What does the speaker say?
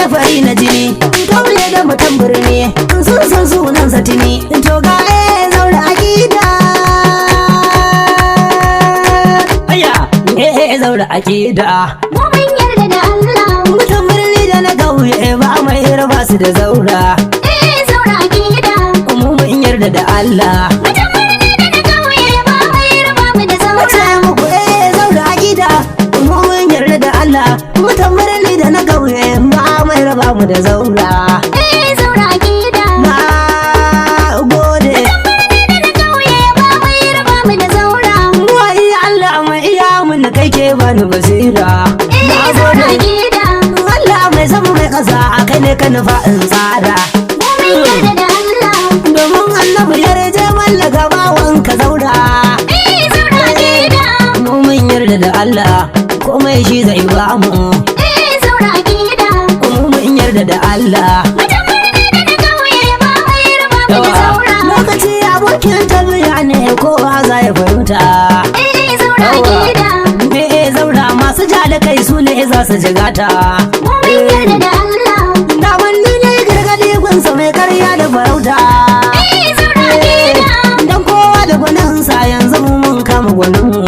da fari na jini kauye da mutum birni sun san sunan satini to ga zaura akida aya zaura akida mu mun yarda da Allah mutum birni da na kauye ba mai raba su da zaura zaura akida mu mun yarda da Allah mutum birni da na kauye ba mai raba mu da zaura wace muku zaura akida mu mun yarda da Allah mutum birni da na kauye ba mai raba mu da zaura zaura akida na gode da na kauye ba mai raba mu da zaura wai Allah mai iya mun kai ke bani basira na zaura gode akida Allah mai sama mai kasa kai ne ka nufa in tsara mu mun yarda da Allah domin annabi ya reje mallaka bawan ka zaura zaura akida mu mun yarda da Allah komai shi zai ba mu zaura akida mu mun yarda da Allah mutum birni da na kauye ba mai raba mu da zaura lokaci abokin tabiya ne kowa za ya fahimta zaura akida me zaura masu ja da kai su ne za su jigata mu mun yarda da Allah daman ni ne gargadi gunsa mai karya da farauta zaura akida dan kowa da gwaninsa yanzu mu mun kama gwaninmu